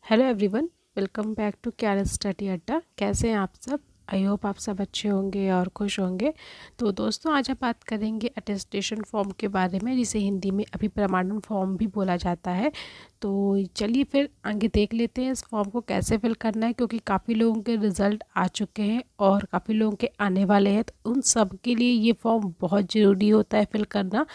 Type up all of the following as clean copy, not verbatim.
Hello everyone, welcome back to career study Adda. कैसे हैं आप सब? आई होप आप सब अच्छे होंगे और खुश होंगे। तो दोस्तों, आज हम बात करेंगे अटेस्टेशन फॉर्म के बारे में, जिसे हिंदी में अभिप्रमाणन फॉर्म भी बोला जाता है। तो चलिए फिर आगे देख लेते हैं इस फॉर्म को कैसे फिल करना है, क्योंकि काफ़ी लोगों के रिज़ल्ट आ चुके हैं और काफ़ी लोगों के आने वाले हैं। तो उन सब के लिए ये फॉर्म बहुत ज़रूरी होता है फिल करना।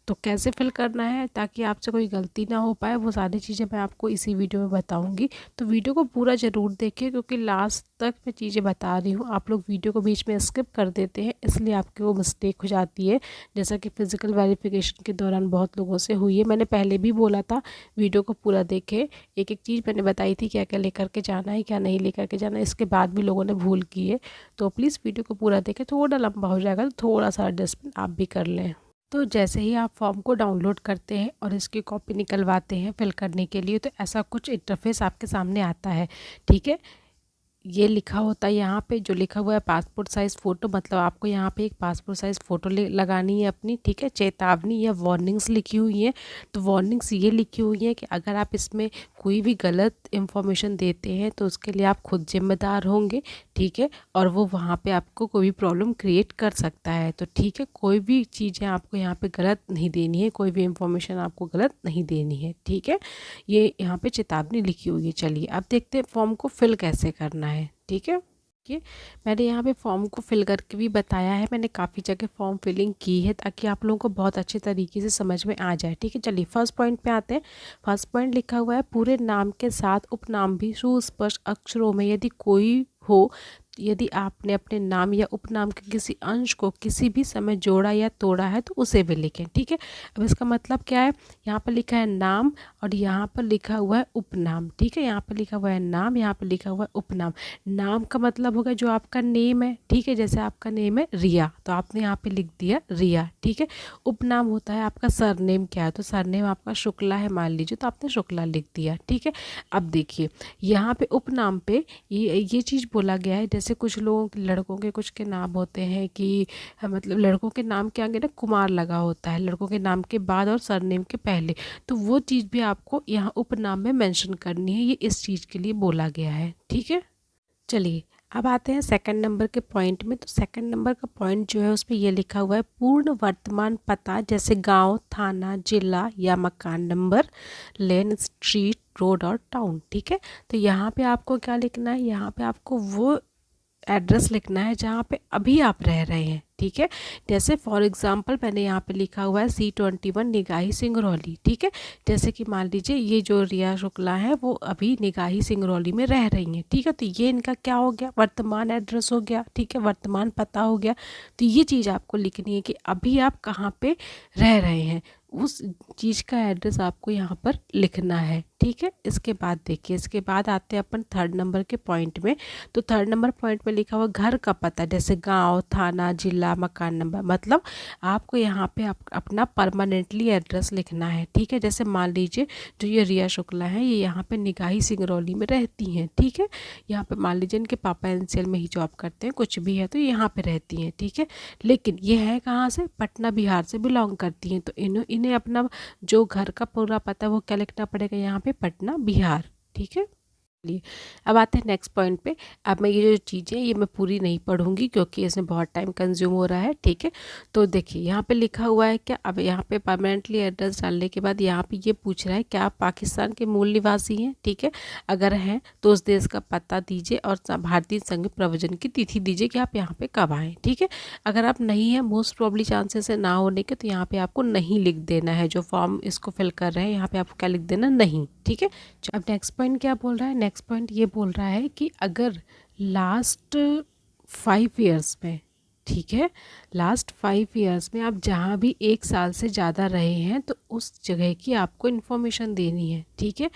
तो कैसे फिल करना है ताकि आपसे कोई गलती ना हो पाए, वो सारी चीज़ें मैं आपको इसी वीडियो में बताऊंगी। तो वीडियो को पूरा ज़रूर देखिए, क्योंकि लास्ट तक मैं चीज़ें बता रही हूँ। आप लोग वीडियो को बीच में स्किप कर देते हैं, इसलिए आपकी वो मिस्टेक हो जाती है, जैसा कि फ़िज़िकल वेरिफिकेशन के दौरान बहुत लोगों से हुई है। मैंने पहले भी बोला था वीडियो को पूरा देखें, एक एक चीज़ मैंने बताई थी, क्या क्या लेकर के जाना है, क्या नहीं लेकर के जाना है। इसके बाद भी लोगों ने भूल की है, तो प्लीज़ वीडियो को पूरा देखें। थोड़ा लंबा हो जाएगा, तो थोड़ा सा एडजस्टमेंट आप भी कर लें। तो जैसे ही आप फॉर्म को डाउनलोड करते हैं और इसकी कॉपी निकलवाते हैं फिल करने के लिए, तो ऐसा कुछ इंटरफेस आपके सामने आता है। ठीक है, ये लिखा होता है यहाँ पे, जो लिखा हुआ है पासपोर्ट साइज़ फ़ोटो, मतलब आपको यहाँ पे एक पासपोर्ट साइज़ फ़ोटो लगानी है अपनी। ठीक है, चेतावनी या वार्निंग्स लिखी हुई हैं। तो वार्निंग्स ये लिखी हुई हैं कि अगर आप इसमें कोई भी गलत इंफॉर्मेशन देते हैं तो उसके लिए आप खुद जिम्मेदार होंगे। ठीक है, और वो वहाँ पे आपको कोई भी प्रॉब्लम क्रिएट कर सकता है। तो ठीक है, कोई भी चीज़ें आपको यहाँ पे गलत नहीं देनी है, कोई भी इंफॉर्मेशन आपको गलत नहीं देनी है। ठीक है, ये यहाँ पे चेतावनी लिखी हुई है। चलिए अब देखते हैं फॉर्म को फिल कैसे करना है। ठीक है, मैंने यहाँ पे फॉर्म को फिल करके भी बताया है। मैंने काफ़ी जगह फॉर्म फिलिंग की है ताकि आप लोगों को बहुत अच्छे तरीके से समझ में आ जाए। ठीक है, चलिए फर्स्ट पॉइंट पे आते हैं। फर्स्ट पॉइंट लिखा हुआ है, पूरे नाम के साथ उपनाम भी सुस्पष्ट अक्षरों में यदि कोई हो, यदि आपने अपने नाम या उपनाम के किसी अंश को किसी भी समय जोड़ा या तोड़ा है तो उसे भी लिखें। ठीक है, अब इसका मतलब क्या है, यहाँ पर लिखा है नाम और यहाँ पर लिखा हुआ है उपनाम। ठीक है, यहाँ पर लिखा हुआ है नाम, यहाँ पर लिखा हुआ है उपनाम। नाम का मतलब होगा जो आपका नेम है। ठीक है, जैसे आपका नेम है रिया, तो आपने यहाँ पे लिख दिया रिया। ठीक है, उपनाम होता है आपका सरनेम क्या है, तो सरनेम आपका शुक्ला है मान लीजिए, तो आपने शुक्ला लिख दिया। ठीक है, अब देखिए यहाँ पे उपनाम पे ये चीज़ बोला गया है, जैसे कुछ लोगों के लड़कों के कुछ के नाम होते हैं कि मतलब लड़कों के नाम के आगे ना कुमार लगा होता है, लड़कों के नाम के बाद और सरनेम के पहले। तो वो चीज़ भी आपको यहाँ उपनाम में मेंशन करनी है, ये इस चीज़ के लिए बोला गया है। ठीक है, चलिए अब आते हैं सेकंड नंबर के पॉइंट में। तो सेकंड नंबर का पॉइंट जो है उसमें ये लिखा हुआ है, पूर्ण वर्तमान पता जैसे गांव, थाना, जिला या मकान नंबर, लेन, स्ट्रीट, रोड और टाउन। ठीक है, तो यहाँ पे आपको क्या लिखना है, यहाँ पे आपको वो एड्रेस लिखना है जहाँ पे अभी आप रह रहे हैं। ठीक है, जैसे फॉर एग्जांपल मैंने यहाँ पे लिखा हुआ है C21 निगाही सिंगरौली। ठीक है, जैसे कि मान लीजिए ये जो रिया शुक्ला है वो अभी निगाही सिंगरौली में रह रही हैं। ठीक है, तो ये इनका क्या हो गया, वर्तमान एड्रेस हो गया। ठीक है, वर्तमान पता हो गया। तो ये चीज़ आपको लिखनी है कि अभी आप कहाँ पे रह रहे हैं, उस चीज़ का एड्रेस आपको यहाँ पर लिखना है। ठीक है, इसके बाद देखिए, इसके बाद आते हैं अपन थर्ड नंबर के पॉइंट में। तो थर्ड नंबर पॉइंट में लिखा हुआ घर का पता, जैसे गांव, थाना, जिला, मकान नंबर, मतलब आपको यहाँ पे अपना परमानेंटली एड्रेस लिखना है। ठीक है, जैसे मान लीजिए जो ये रिया शुक्ला है ये यहाँ पे निगाही सिंगरौली में रहती हैं। ठीक है, यहाँ पे मान लीजिए इनके पापा एनसीएल में ही जॉब करते हैं, कुछ भी है तो यहाँ पे रहती हैं। ठीक है, लेकिन ये है कहाँ से, पटना बिहार से बिलोंग करती हैं। तो इन्हें अपना जो घर का पूरा पता है वो क्या लिखना पड़ेगा, यहाँ पे पटना बिहार। ठीक है, लिए अब आते हैं नेक्स्ट पॉइंट पे। अब मैं ये जो चीज़ें ये मैं पूरी नहीं पढ़ूंगी क्योंकि इसमें बहुत टाइम कंज्यूम हो रहा है। ठीक है, तो देखिए यहाँ पे लिखा हुआ है क्या, अब यहाँ पे परमानेंटली एड्रेस डालने के बाद यहाँ पे ये पूछ रहा है क्या आप पाकिस्तान के मूल निवासी हैं। ठीक है, अगर हैं तो उस देश का पता दीजिए और भारतीय संघ प्रवचन की तिथि दीजिए कि आप यहाँ पे कब आएँ। ठीक है, अगर आप नहीं हैं, मोस्ट प्रॉब्ली चांसेस है ना होने के, तो यहाँ पे आपको नहीं लिख देना है। जो फॉर्म इसको फिल कर रहे हैं यहाँ पे आपको क्या लिख देना, नहीं। ठीक है, अब नेक्स्ट पॉइंट क्या बोल रहा है, नेक्स्ट पॉइंट ये बोल रहा है कि अगर लास्ट 5 ईयर्स में, ठीक है, लास्ट 5 ईयर्स में आप जहाँ भी 1 साल से ज़्यादा रहे हैं तो उस जगह की आपको इन्फॉर्मेशन देनी है। ठीक है,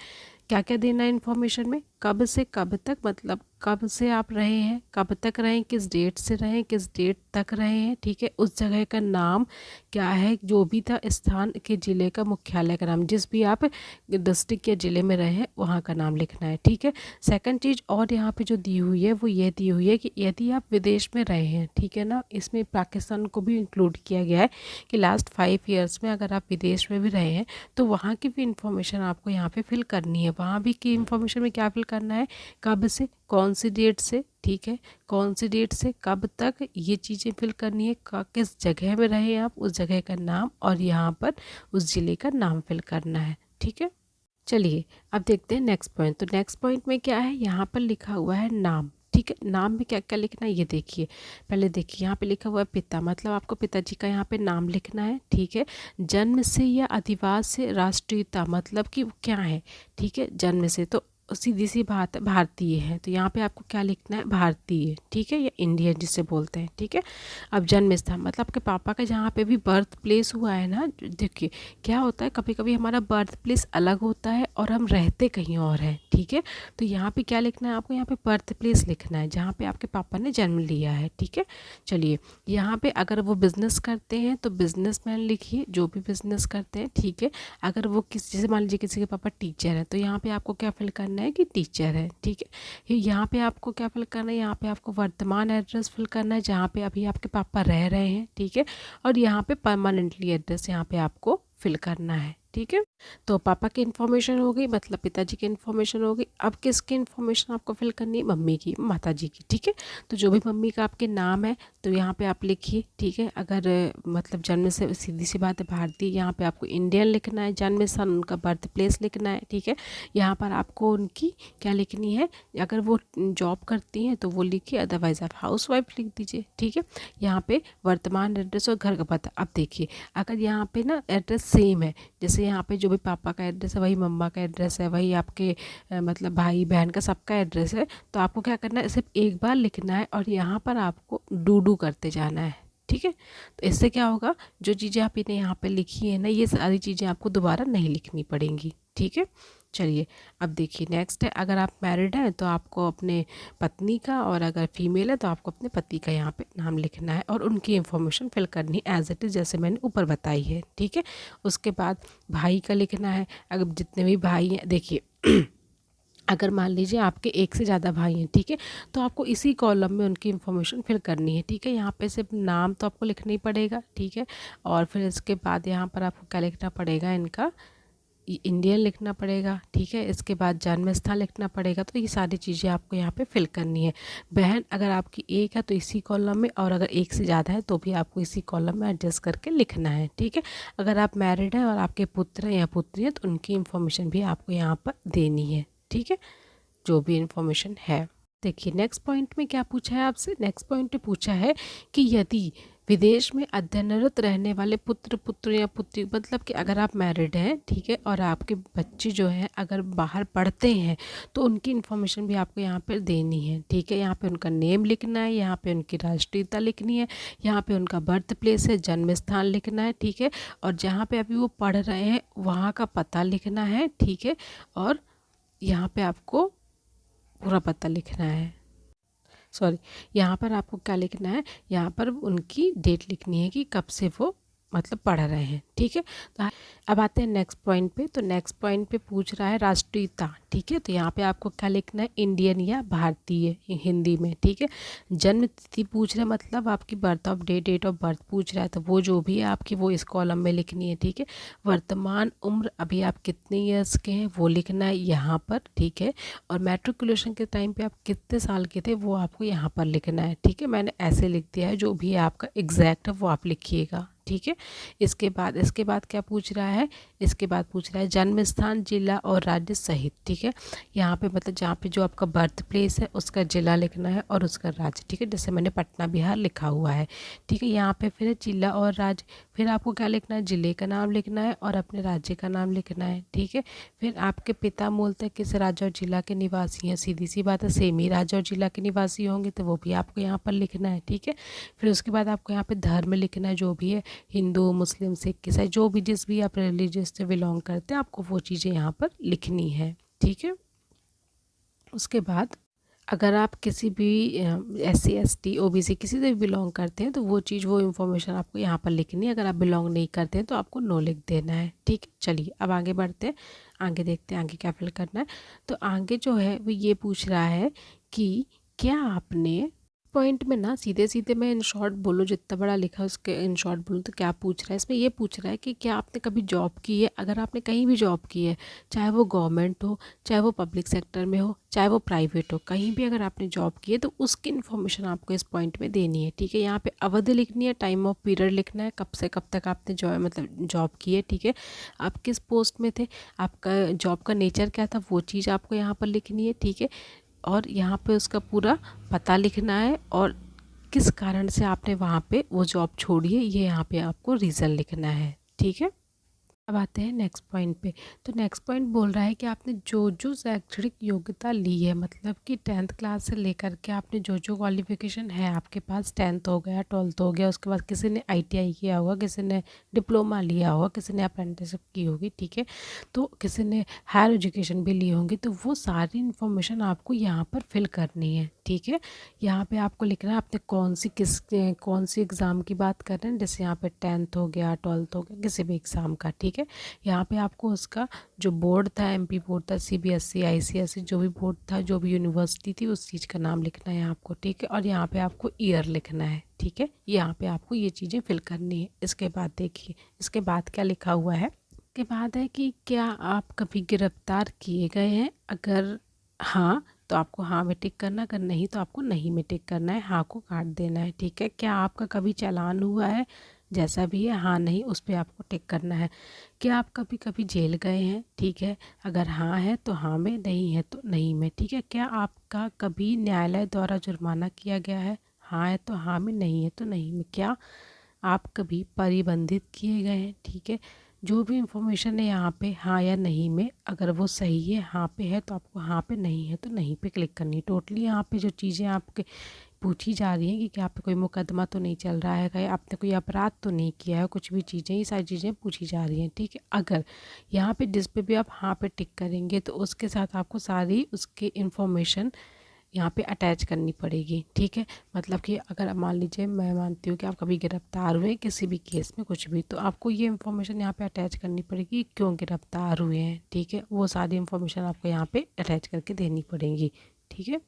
क्या क्या देना है इन्फॉर्मेशन में, कब से कब तक, मतलब कब से आप रहे हैं, कब तक रहे, किस डेट से रहे, किस डेट तक रहे हैं, ठीक है। उस जगह का नाम क्या है, जो भी था स्थान के ज़िले का मुख्यालय का नाम, जिस भी आप डिस्ट्रिक्ट या ज़िले में रहे हैं वहाँ का नाम लिखना है, ठीक है। सेकंड चीज़ और यहाँ पे जो दी हुई है वो ये दी हुई है कि यदि आप विदेश में रहे हैं, ठीक है ना, इसमें पाकिस्तान को भी इंक्लूड किया गया है कि लास्ट 5 ईयर्स में अगर आप विदेश में भी रहे हैं तो वहाँ की भी इंफॉर्मेशन आपको यहाँ पे फिल करनी है। वहाँ भी की इंफॉर्मेशन में क्या फिल करना है, कब से, कौन सी डेट से, ठीक है, कौन सी डेट से कब तक, ये चीज़ें फिल करनी है। किस जगह में रहे आप, उस जगह का नाम, और यहाँ पर उस ज़िले का नाम फिल करना है, ठीक है। चलिए अब देखते हैं नेक्स्ट पॉइंट। तो नेक्स्ट पॉइंट में क्या है, यहाँ पर लिखा हुआ है नाम, ठीक है। नाम में क्या क्या लिखना है ये देखिए। पहले देखिए यहाँ पे लिखा हुआ है पिता, मतलब आपको पिताजी का यहाँ पे नाम लिखना है, ठीक है। जन्म से या अधिवास से राष्ट्रीयता, मतलब कि वो क्या है, ठीक है। जन्म से तो सीधी सी बात है, भारतीय है, तो यहाँ पे आपको क्या लिखना है, भारतीय, ठीक है, या इंडियन जिसे बोलते हैं, ठीक है। अब जन्म स्थान, मतलब आपके पापा का जहाँ पे भी बर्थ प्लेस हुआ है ना, देखिए क्या होता है, कभी कभी हमारा बर्थ प्लेस अलग होता है और हम रहते कहीं और हैं, ठीक है। तो यहाँ पे क्या लिखना है आपको, यहाँ पे बर्थ प्लेस लिखना है जहाँ पे आपके पापा ने जन्म लिया है, ठीक है। चलिए यहाँ पे अगर वो बिज़नेस करते हैं तो बिजनेसमैन लिखिए, जो भी बिज़नेस करते हैं, ठीक है। अगर वो किसी, जैसे मान लीजिए किसी के पापा टीचर है, तो यहाँ पे आपको क्या फिल करना है कि टीचर है, ठीक है। यहाँ पे आपको क्या फिल करना है, यहाँ पे आपको वर्तमान एड्रेस फिल करना है जहाँ पे अभी आपके पापा रह रहे हैं, ठीक है। और यहाँ पे परमानेंटली एड्रेस यहाँ पे आपको फिल करना है, ठीक है। तो पापा की इन्फॉर्मेशन हो गई, मतलब पिताजी की इन्फॉर्मेशन हो गई। अब किसकी इन्फॉर्मेशन आपको फिल करनी है, मम्मी की, माताजी की, ठीक है। तो जो भी मम्मी का आपके नाम है तो यहाँ पे आप लिखिए, ठीक है। अगर मतलब जन्म से, सीधी सी बात है, भारतीय, यहाँ पे आपको इंडियन लिखना है, जन्म स्थान उनका बर्थ प्लेस लिखना है, ठीक है। यहाँ पर आपको उनकी क्या लिखनी है, अगर वो जॉब करती हैं तो वो लिखिए, अदरवाइज आप हाउस वाइफ लिख दीजिए, ठीक है। यहाँ पे वर्तमान एड्रेस और घर का पता। अब देखिए अगर यहाँ पे ना एड्रेस सेम है, जैसे यहाँ पे जो भी पापा का एड्रेस है वही मम्मा का एड्रेस है, वही आपके मतलब भाई बहन का सबका एड्रेस है, तो आपको क्या करना है, सिर्फ एक बार लिखना है और यहाँ पर आपको डू करते जाना है, ठीक है। तो इससे क्या होगा, जो चीज़ें आप इन्हें यहाँ पे लिखी है ना, ये सारी चीज़ें आपको दोबारा नहीं लिखनी पड़ेंगी, ठीक है। चलिए अब देखिए नेक्स्ट है, अगर आप मैरिड हैं तो आपको अपने पत्नी का, और अगर फीमेल है तो आपको अपने पति का यहाँ पे नाम लिखना है और उनकी इन्फॉर्मेशन फिल करनी है एज इट इज़, जैसे मैंने ऊपर बताई है, ठीक है। उसके बाद भाई का लिखना है, अगर जितने भी भाई हैं, देखिए अगर मान लीजिए आपके एक से ज़्यादा भाई हैं, ठीक है, तो आपको इसी कॉलम में उनकी इन्फॉर्मेशन फिल करनी है, ठीक है। यहाँ पे सिर्फ नाम तो आपको लिखना ही पड़ेगा, ठीक है। और फिर इसके बाद यहाँ पर आपको क्या लिखना पड़ेगा, इनका इंडियन लिखना पड़ेगा, ठीक है। इसके बाद जन्म स्थान लिखना पड़ेगा। तो ये सारी चीज़ें आपको यहाँ पे फिल करनी है। बहन अगर आपकी एक है तो इसी कॉलम में, और अगर एक से ज़्यादा है तो भी आपको इसी कॉलम में एडजस्ट करके लिखना है, ठीक है। अगर आप मैरिड हैं और आपके पुत्र हैं या पुत्री हैं तो उनकी इन्फॉर्मेशन भी आपको यहाँ पर देनी है, ठीक है, जो भी इन्फॉर्मेशन है। देखिए नेक्स्ट पॉइंट में क्या पूछा है आपसे, नेक्स्ट पॉइंट में पूछा है कि यदि विदेश में अध्ययनरत रहने वाले पुत्र, पुत्र या पुत्री, मतलब कि अगर आप मैरिड हैं, ठीक है, और आपके बच्चे जो हैं अगर बाहर पढ़ते हैं तो उनकी इन्फॉर्मेशन भी आपको यहाँ पर देनी है, ठीक है। यहाँ पे उनका नेम लिखना है, यहाँ पे उनकी राष्ट्रीयता लिखनी है, यहाँ पे उनका बर्थ प्लेस है, जन्म स्थान लिखना है, ठीक है। और जहाँ पे अभी वो पढ़ रहे हैं वहाँ का पता लिखना है, ठीक है। और यहाँ पे आपको पूरा पता लिखना है, सॉरी, यहाँ पर आपको क्या लिखना है, यहाँ पर उनकी डेट लिखनी है कि कब से वो मतलब पढ़ रहे हैं, ठीक है। तो अब आते हैं नेक्स्ट पॉइंट पे। तो नेक्स्ट पॉइंट पे पूछ रहा है राष्ट्रीयता, ठीक है। तो यहाँ पे आपको क्या लिखना है, इंडियन या भारतीय हिंदी में, ठीक है। जन्म तिथि पूछ रहा है, मतलब आपकी birth of day, date of birth पूछ रहा है, तो वो जो भी है आपकी वो इस कॉलम में लिखनी है, ठीक है। वर्तमान उम्र, अभी आप कितने ईयर्स के हैं वो लिखना है यहाँ पर, ठीक है। और मैट्रिकुलेशन के टाइम पे आप कितने साल के थे वो आपको यहाँ पर लिखना है, ठीक है। मैंने ऐसे लिख दिया है, जो भी आपका एग्जैक्ट है वो आप लिखिएगा, ठीक है। इसके बाद क्या पूछ रहा है, इसके बाद पूछ रहा है जन्म स्थान, जिला और राज्य सहित, ठीक है। यहाँ पे मतलब जहाँ पे जो आपका बर्थ प्लेस है उसका जिला लिखना है और उसका राज्य, ठीक है। जैसे मैंने पटना बिहार लिखा हुआ है, ठीक है। यहाँ पे फिर जिला और राज्य, फिर आपको क्या लिखना है, जिले का नाम लिखना है और अपने राज्य का नाम लिखना है, ठीक है। फिर आपके पिता मूलतः किस राज्य और जिला के निवासी हैं, सीधी सी बात है, सेम ही राज्य और जिला के निवासी होंगे तो वो भी आपको यहाँ पर लिखना है, ठीक है। फिर उसके बाद आपको यहाँ पे धर्म लिखना है, जो भी है, हिंदू, मुस्लिम, सिख, ईसाई, जो भी जिस भी आप रिलीजियस से बिलोंग करते हैं आपको वो चीज़ें यहाँ पर लिखनी है, ठीक है। उसके बाद अगर आप किसी भी SC ST OBC किसी से भी बिलोंग करते हैं तो वो इन्फॉर्मेशन आपको यहाँ पर लिखनी है। अगर आप बिलोंग नहीं करते हैं तो आपको नो लिख देना है। ठीक है, चलिए अब आगे बढ़ते हैं, आगे देखते हैं आगे क्या फिल करना है। तो आगे जो है वो ये पूछ रहा है कि क्या आपने पॉइंट में ना, सीधे सीधे मैं इन शॉर्ट बोलूँ, जितना बड़ा लिखा है उसके इन शॉर्ट बोलूँ तो क्या पूछ रहा है इसमें, ये पूछ रहा है कि क्या आपने कभी जॉब की है। अगर आपने कहीं भी जॉब की है, चाहे वो गवर्नमेंट हो, चाहे वो पब्लिक सेक्टर में हो, चाहे वो प्राइवेट हो, कहीं भी अगर आपने जॉब की है तो उसकी इन्फॉर्मेशन आपको इस पॉइंट में देनी है। ठीक है, यहाँ पे अवधि लिखनी है, टाइम ऑफ पीरियड लिखना है, कब से कब तक आपने जॉब की है। ठीक है, आप किस पोस्ट में थे, आपका जॉब का नेचर क्या था, वो चीज़ आपको यहाँ पर लिखनी है। ठीक है, और यहाँ पे उसका पूरा पता लिखना है और किस कारण से आपने वहाँ पे वो जॉब छोड़ी है, ये यहाँ पे आपको रीज़न लिखना है। ठीक है, अब आते हैं नेक्स्ट पॉइंट पे। तो नेक्स्ट पॉइंट बोल रहा है कि आपने जो शैक्षणिक योग्यता ली है, मतलब कि 10th क्लास से लेकर के आपने जो क्वालिफिकेशन है आपके पास, 10th हो गया, 12th हो गया, उसके बाद किसी ने ITI किया होगा, किसी ने डिप्लोमा लिया होगा, किसी ने अप्रेंटिसशिप की होगी। ठीक है, तो किसी ने हायर एजुकेशन भी ली होंगी, तो वो सारी इन्फॉर्मेशन आपको यहाँ पर फिल करनी है। ठीक है, यहाँ पे आपको लिखना है आपने कौन सी एग्ज़ाम की बात कर रहे हैं, जैसे यहाँ पे 10th हो गया, 12th हो गया, किसी भी एग्ज़ाम का। ठीक है, यहाँ पे आपको उसका जो बोर्ड था, MP बोर्ड था, CBSE ICSE जो भी बोर्ड था, जो भी यूनिवर्सिटी थी, उस चीज़ का नाम लिखना है आपको। ठीक है, और यहाँ पे आपको ईयर लिखना है। ठीक है, यहाँ पे आपको ये चीज़ें फिल करनी है। इसके बाद देखिए, इसके बाद क्या लिखा हुआ है, के बाद है कि क्या आप कभी गिरफ्तार किए गए हैं। अगर हाँ तो आपको हाँ में टिक करना, अगर नहीं तो आपको नहीं में टिक करना है, हाँ को काट देना है। ठीक है, क्या आपका कभी चालान हुआ है, जैसा भी है, हाँ नहीं उस पर आपको टिक करना है। क्या आप कभी कभी जेल गए हैं। ठीक है, अगर हाँ है तो हाँ में, नहीं है तो नहीं में। ठीक है, क्या आपका कभी न्यायालय द्वारा जुर्माना किया गया है, हाँ है तो हाँ में, नहीं है तो नहीं में। क्या आप कभी परिबंधित किए गए हैं। ठीक है, जो भी इंफॉर्मेशन है यहाँ पे हाँ या नहीं में, अगर वो सही है हाँ पे है तो आपको हाँ पे, नहीं है तो नहीं पे क्लिक करनी है। टोटली यहाँ पे जो चीज़ें आपके पूछी जा रही हैं कि क्या आप पे कोई मुकदमा तो नहीं चल रहा है, क्या आपने कोई अपराध तो नहीं किया है, कुछ भी चीज़ें, ये सारी चीज़ें पूछी जा रही हैं। ठीक है, अगर यहाँ पे जिस पे भी आप हाँ पे टिक करेंगे तो उसके साथ आपको सारी उसकी इन्फॉर्मेशन यहाँ पे अटैच करनी पड़ेगी। ठीक है, मतलब कि अगर मान लीजिए मैं मानती हूँ कि आप कभी गिरफ्तार हुए किसी भी केस में, कुछ भी, तो आपको ये इन्फॉर्मेशन यहाँ पे अटैच करनी पड़ेगी, क्यों गिरफ्तार हुए हैं। ठीक है, वो सारी इन्फॉर्मेशन आपको यहाँ पे अटैच करके देनी पड़ेगी। ठीक है,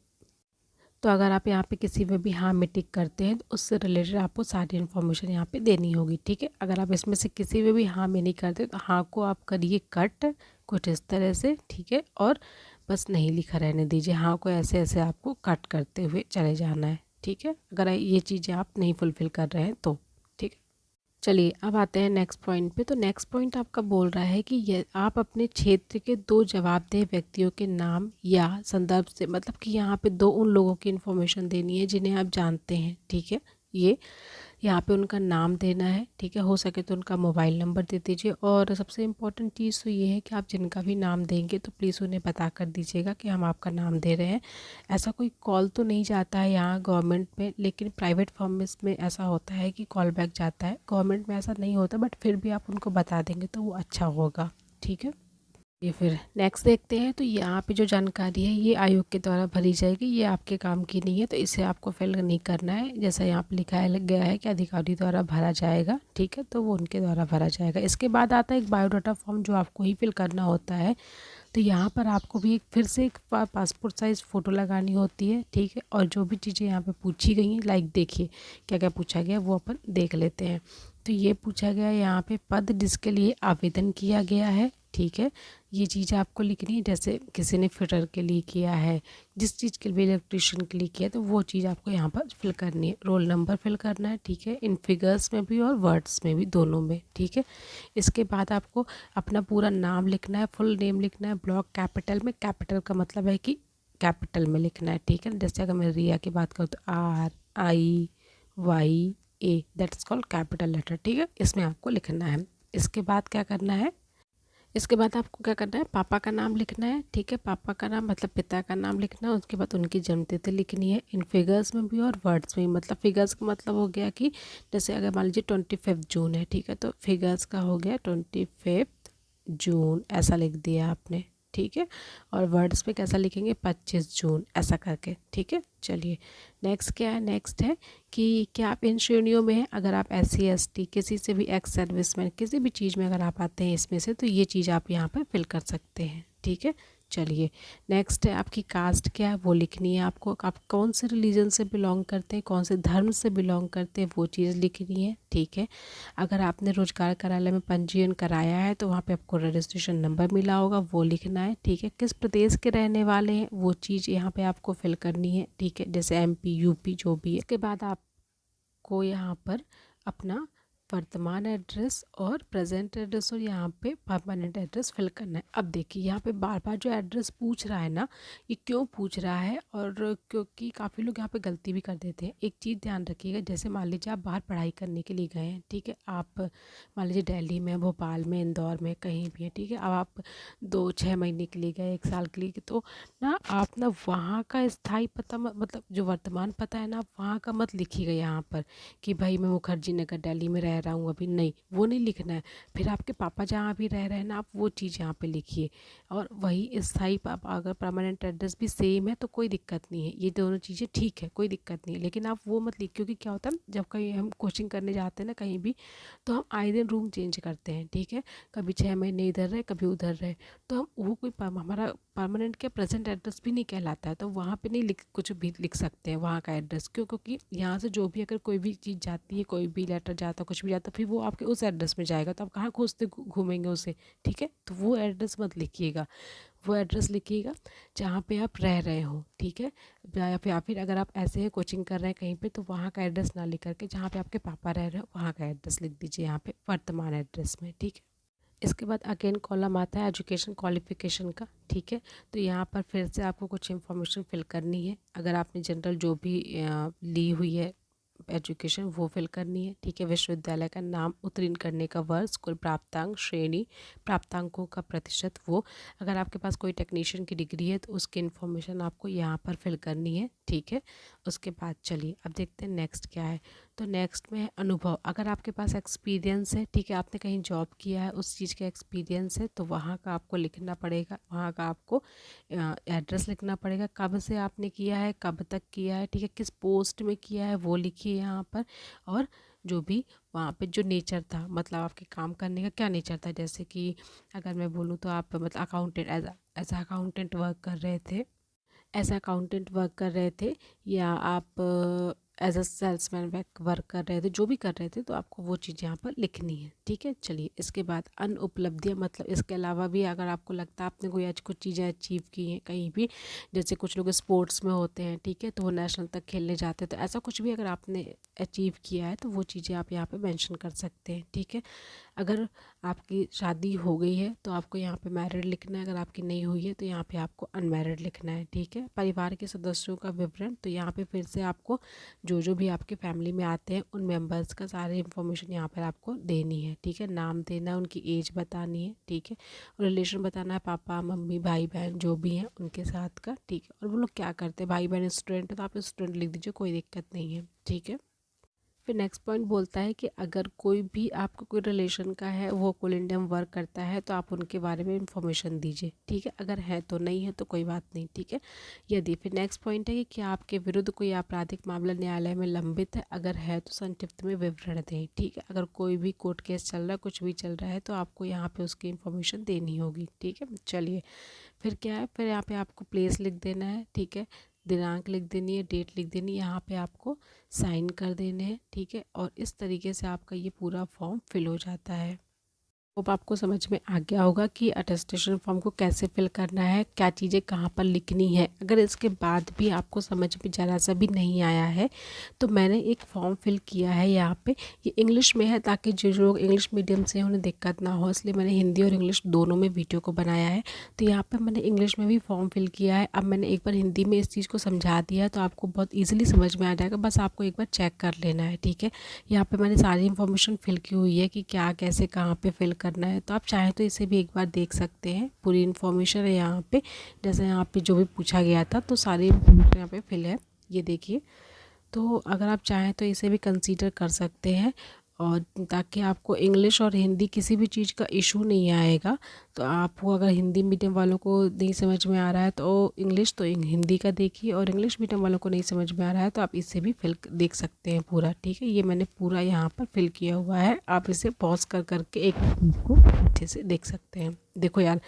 तो अगर आप यहाँ पे किसी में भी हाँ में टिक करते हैं तो उससे रिलेटेड आपको सारी इन्फॉर्मेशन यहाँ पे देनी होगी। ठीक है, अगर आप इसमें से किसी में भी हाँ में नहीं करते तो हाँ को आप करिए कट कुछ इस तरह से। ठीक है, और बस नहीं लिखा रहने दीजिए, हाँ को ऐसे ऐसे आपको कट करते हुए चले जाना है। ठीक है, अगर ये चीज़ें आप नहीं फुलफ़िल कर रहे हैं तो। ठीक है, चलिए अब आते हैं नेक्स्ट पॉइंट पे। तो नेक्स्ट पॉइंट आपका बोल रहा है कि ये आप अपने क्षेत्र के 2 जवाबदेह व्यक्तियों के नाम या संदर्भ से, मतलब कि यहाँ पे 2 उन लोगों की इन्फॉर्मेशन देनी है जिन्हें आप जानते हैं। ठीक है, ये यहाँ पे उनका नाम देना है। ठीक है, हो सके तो उनका मोबाइल नंबर दे दीजिए, और सबसे इम्पोर्टेंट चीज़ तो ये है कि आप जिनका भी नाम देंगे तो प्लीज़ उन्हें बता कर दीजिएगा कि हम आपका नाम दे रहे हैं। ऐसा कोई कॉल तो नहीं जाता है यहाँ गवर्नमेंट में, लेकिन प्राइवेट फर्म में ऐसा होता है कि कॉल बैक जाता है, गवर्नमेंट में ऐसा नहीं होता, बट फिर भी आप उनको बता देंगे तो वो अच्छा होगा। ठीक है, ये फिर नेक्स्ट देखते हैं। तो यहाँ पे जो जानकारी है ये आयोग के द्वारा भरी जाएगी, ये आपके काम की नहीं है, तो इसे आपको फिल नहीं करना है। जैसा यहाँ पे लिखा गया है कि अधिकारी द्वारा भरा जाएगा। ठीक है, तो वो उनके द्वारा भरा जाएगा। इसके बाद आता है एक बायोडाटा फॉर्म जो आपको ही फिल करना होता है। तो यहाँ पर आपको भी फिर से एक पासपोर्ट साइज़ फ़ोटो लगानी होती है। ठीक है, और जो भी चीज़ें यहाँ पे पूछी गई हैं, लाइक देखिए क्या क्या पूछा गया वो अपन देख लेते हैं। तो ये पूछा गया यहाँ पे पद जिसके लिए आवेदन किया गया है। ठीक है, ये चीज़ आपको लिखनी है, जैसे किसी ने फिटर के लिए किया है, जिस चीज़ के लिए इलेक्ट्रिशियन के लिए किया है, तो वो चीज़ आपको यहाँ पर फिल करनी है। रोल नंबर फिल करना है। ठीक है, इन फिगर्स में भी और वर्ड्स में भी, दोनों में। ठीक है, इसके बाद आपको अपना पूरा नाम लिखना है, फुल नेम लिखना है, ब्लॉक कैपिटल में, कैपिटल का मतलब है कि कैपिटल में लिखना है। ठीक है, जैसे अगर मैं रिया की बात करूँ तो RIYA, that's called capital letter. ठीक है, इसमें आपको लिखना है। इसके बाद क्या करना है, इसके बाद आपको क्या करना है, पापा का नाम लिखना है। ठीक है, पापा का नाम मतलब पिता का नाम लिखना है। उसके बाद उनकी जन्मतिथि लिखनी है, इन फिगर्स में भी और वर्ड्स में भी। मतलब फिगर्स का मतलब हो गया कि जैसे अगर मान लीजिए 25 जून है, ठीक है, तो फिगर्स का हो गया 25 जून, ऐसा लिख दिया आपने। ठीक है। और वर्ड्स पे कैसा लिखेंगे 25 जून ऐसा करके, ठीक है। चलिए नेक्स्ट क्या है, नेक्स्ट है कि क्या आप इन श्रेणियों में हैं। अगर आप SC ST किसी से भी एक्स सर्विसमैन किसी भी चीज़ में अगर आप आते हैं इसमें से, तो ये चीज़ आप यहाँ पर फिल कर सकते हैं, ठीक है। चलिए नेक्स्ट है आपकी कास्ट क्या है वो लिखनी है आपको। आप कौन से रिलीजन से बिलोंग करते हैं, कौन से धर्म से बिलोंग करते हैं, वो चीज़ लिखनी है, ठीक है। अगर आपने रोजगार कार्यालय में पंजीयन कराया है तो वहाँ पे आपको रजिस्ट्रेशन नंबर मिला होगा, वो लिखना है, ठीक है। किस प्रदेश के रहने वाले हैं वो चीज़ यहाँ पे आपको फिल करनी है, ठीक है, जैसे MP UP जो भी है। इसके बाद आपको यहाँ पर अपना वर्तमान एड्रेस और प्रेजेंट एड्रेस और यहाँ पे परमानेंट एड्रेस फिल करना है। अब देखिए यहाँ पे बार बार जो एड्रेस पूछ रहा है ना, ये क्यों पूछ रहा है, और क्योंकि काफ़ी लोग यहाँ पे गलती भी कर देते हैं। एक चीज़ ध्यान रखिएगा, जैसे मान लीजिए आप बाहर पढ़ाई करने के लिए गए हैं, ठीक है, आप मान लीजिए दिल्ली में, भोपाल में, इंदौर में, कहीं भी है, ठीक है। अब आप 2-6 महीने के लिए गए, 1 साल के लिए, तो ना आप ना वहाँ का स्थायी पता मतलब जो वर्तमान पता है ना, आप वहाँ का मत लिखिएगा यहाँ पर कि भाई मैं मुखर्जी नगर दिल्ली में रह रहा हूँ अभी, नहीं, वो नहीं लिखना है। फिर आपके पापा जहाँ भी रह रहे हैं ना, आप वो चीज़ यहाँ पे लिखिए। और वही स्थायी पापा अगर परमानेंट एड्रेस भी सेम है तो कोई दिक्कत नहीं है, ये दोनों चीज़ें ठीक है, कोई दिक्कत नहीं है। लेकिन आप वो मत लिख, क्योंकि क्या होता है जब कहीं हम कोचिंग करने जाते हैं ना कहीं भी, तो हम आए दिन रूम चेंज करते हैं, ठीक है। कभी 6 महीने इधर रहे, कभी उधर रहे, तो हम वो कोई हमारा परमानेंट क्या प्रेजेंट एड्रेस भी नहीं कहलाता है, तो वहाँ पे नहीं कुछ भी लिख सकते हैं वहाँ का एड्रेस। क्यों? क्योंकि यहाँ से जो भी अगर कोई भी चीज़ जाती है, कोई भी लेटर जाता है, कुछ भी जाता है, फिर वो आपके उस एड्रेस में जाएगा, तो आप कहाँ खोजते घूमेंगे उसे, ठीक है। तो वो एड्रेस मत लिखिएगा, वो एड्रेस लिखिएगा जहाँ पे आप रह रहे हो, ठीक है। या फिर अगर आप ऐसे हैं कोचिंग कर रहे हैं कहीं पे, तो वहाँ का एड्रेस ना लिख करके जहाँ पे आपके पापा रह रहे हो वहाँ का एड्रेस लिख दीजिए यहाँ पे वर्तमान एड्रेस में, ठीक है। इसके बाद अगेन कॉलम आता है एजुकेशन क्वालिफिकेशन का, ठीक है। तो यहाँ पर फिर से आपको कुछ इन्फॉर्मेशन फिल करनी है। अगर आपने जनरल जो भी ली हुई है एजुकेशन वो फिल करनी है, ठीक है। विश्वविद्यालय का नाम, उत्तीर्ण करने का वर्ष, कुल प्राप्तांक, श्रेणी, प्राप्तांकों का प्रतिशत, वो अगर आपके पास कोई टेक्नीशियन की डिग्री है तो उसकी इन्फॉर्मेशन आपको यहाँ पर फिल करनी है, ठीक है। उसके बाद चलिए अब देखते हैं नेक्स्ट क्या है। तो नेक्स्ट में है अनुभव। अगर आपके पास एक्सपीरियंस है, ठीक है, आपने कहीं जॉब किया है, उस चीज़ का एक्सपीरियंस है, तो वहाँ का आपको लिखना पड़ेगा, वहाँ का आपको एड्रेस लिखना पड़ेगा, कब से आपने किया है, कब तक किया है, ठीक है, किस पोस्ट में किया है वो लिखिए यहाँ पर। और जो भी वहाँ पे जो नेचर था, मतलब आपके काम करने का क्या नेचर था, जैसे कि अगर मैं बोलूँ तो आप मतलब अकाउंटेंट एज अकाउंटेंट वर्क कर रहे थे, एज अकाउंटेंट वर्क कर रहे थे, या आप एज अ सेल्समैन वर्क कर रहे थे, जो भी कर रहे थे, तो आपको वो चीज़ यहाँ पर लिखनी है, ठीक है। चलिए इसके बाद अन्य उपलब्धियाँ, मतलब इसके अलावा भी अगर आपको लगता है आपने कोई आज कुछ चीज़ें अचीव की हैं कहीं भी, जैसे कुछ लोग स्पोर्ट्स में होते हैं, ठीक है, तो वो नेशनल तक खेलने जाते हैं, तो ऐसा कुछ भी अगर आपने अचीव किया है तो वो चीज़ें आप यहाँ पर मैंशन कर सकते हैं, ठीक है। अगर आपकी शादी हो गई है तो आपको यहाँ पे मैरिड लिखना है, अगर आपकी नहीं हुई है तो यहाँ पे आपको अनमैरिड लिखना है, ठीक है। परिवार के सदस्यों का विवरण, तो यहाँ पे फिर से आपको जो भी आपके फैमिली में आते हैं उन मेंबर्स का सारी इन्फॉर्मेशन यहाँ पर आपको देनी है, ठीक है। नाम देना है, उनकी एज बतानी है, ठीक है, और रिलेशन बताना है, पापा मम्मी भाई बहन जो भी हैं उनके साथ का, ठीक है। और वो लोग क्या करते हैं, भाई बहन स्टूडेंट है तो आप स्टूडेंट लिख दीजिए, कोई दिक्कत नहीं है, ठीक है। फिर नेक्स्ट पॉइंट बोलता है कि अगर कोई भी आपको कोई रिलेशन का है वो कोल इंडिया में वर्क करता है तो आप उनके बारे में इंफॉर्मेशन दीजिए, ठीक है। अगर है तो, नहीं है तो कोई बात नहीं, ठीक है। यदि फिर नेक्स्ट पॉइंट है कि क्या आपके विरुद्ध कोई आपराधिक मामला न्यायालय में लंबित है, अगर है तो संक्षिप्त में विवरण दें, ठीक है। अगर कोई भी कोर्ट केस चल रहा है, कुछ भी चल रहा है, तो आपको यहाँ पर उसकी इन्फॉर्मेशन देनी होगी, ठीक है। चलिए फिर क्या है, फिर यहाँ पर आपको प्लेस लिख देना है, ठीक है, दिनांक लिख देनी है, डेट लिख देनी है, यहाँ पे आपको साइन कर देने हैं, ठीक है। और इस तरीके से आपका ये पूरा फॉर्म फिल हो जाता है। होप आपको समझ में आ गया होगा कि अटेस्टेशन फॉर्म को कैसे फिल करना है, क्या चीज़ें कहाँ पर लिखनी है। अगर इसके बाद भी आपको समझ में ज़रा सा भी नहीं आया है तो मैंने एक फॉर्म फिल किया है यहाँ पे, ये इंग्लिश में है ताकि जो लोग इंग्लिश मीडियम से हैं उन्हें दिक्कत ना हो, इसलिए मैंने हिंदी और इंग्लिश दोनों में वीडियो को बनाया है। तो यहाँ पर मैंने इंग्लिश में भी फॉर्म फिल किया है। अब मैंने एक बार हिंदी में इस चीज़ को समझा दिया है तो आपको बहुत ईजिली समझ में आ जाएगा, बस आपको एक बार चेक कर लेना है, ठीक है। यहाँ पर मैंने सारी इन्फॉर्मेशन फिल की हुई है कि क्या कैसे कहाँ पर फिल करना है, तो आप चाहें तो इसे भी एक बार देख सकते हैं, पूरी इन्फॉर्मेशन है यहाँ पे। जैसे यहाँ पे जो भी पूछा गया था तो सारी इन्फॉर्मेशन यहाँ पे फिल है, ये देखिए। तो अगर आप चाहें तो इसे भी कंसीडर कर सकते हैं। और ताकि आपको इंग्लिश और हिंदी किसी भी चीज़ का इशू नहीं आएगा। तो आपको अगर हिंदी मीडियम वालों को नहीं समझ में आ रहा है तो इंग्लिश तो हिंदी का देखिए, और इंग्लिश मीडियम वालों को नहीं समझ में आ रहा है तो आप इससे भी फिल देख सकते हैं पूरा। ठीक है, ये मैंने पूरा यहाँ पर फिल किया हुआ है, आप इसे पॉज कर करके एक चीज़ को अच्छे से देख सकते हैं। देखो यार,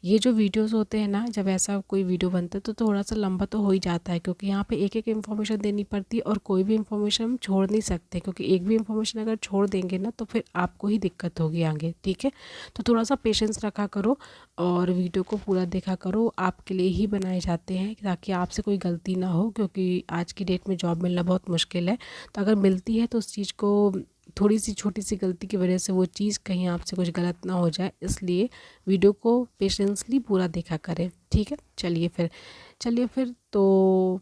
ये जो वीडियोस होते हैं ना, जब ऐसा कोई वीडियो बनता है तो थोड़ा सा लंबा तो हो ही जाता है, क्योंकि यहाँ पे एक एक इन्फॉर्मेशन देनी पड़ती है और कोई भी इन्फॉर्मेशन हम छोड़ नहीं सकते, क्योंकि एक भी इन्फॉर्मेशन अगर छोड़ देंगे ना तो फिर आपको ही दिक्कत होगी आगे। ठीक है, तो थोड़ा सा पेशेंस रखा करो और वीडियो को पूरा देखा करो, आपके लिए ही बनाए जाते हैं ताकि आपसे कोई गलती ना हो, क्योंकि आज की डेट में जॉब मिलना बहुत मुश्किल है। तो अगर मिलती है तो उस चीज़ को थोड़ी सी छोटी सी गलती की वजह से वो चीज़ कहीं आपसे कुछ गलत ना हो जाए, इसलिए वीडियो को पेशेंसली पूरा देखा करें। ठीक है, चलिए फिर तो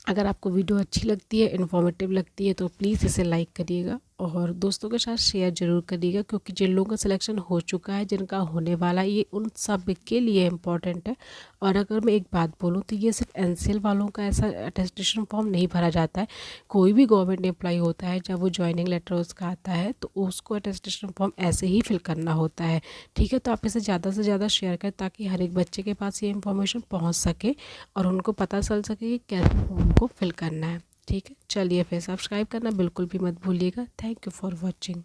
अगर आपको वीडियो अच्छी लगती है, इन्फॉर्मेटिव लगती है तो प्लीज़ इसे लाइक करिएगा और दोस्तों के साथ शेयर ज़रूर करिएगा, क्योंकि जिन लोगों का सिलेक्शन हो चुका है, जिनका होने वाला है, ये उन सब के लिए इम्पॉर्टेंट है। और अगर मैं एक बात बोलूँ तो ये सिर्फ एनसीएल वालों का ऐसा अटेस्टेशन फॉर्म नहीं भरा जाता है। कोई भी गवर्नमेंट एम्प्लॉय होता है, जब वो ज्वाइनिंग लेटर उसका आता है तो उसको अटेस्टेशन फॉर्म ऐसे ही फिल करना होता है। ठीक है, तो आप इसे ज़्यादा से ज़्यादा शेयर करें ताकि हर एक बच्चे के पास ये इन्फॉर्मेशन पहुँच सके और उनको पता चल सके कि कैसे फॉर्म को फिल करना है। ठीक है, चलिए फिर सब्सक्राइब करना बिल्कुल भी मत भूलिएगा। Thank you for watching.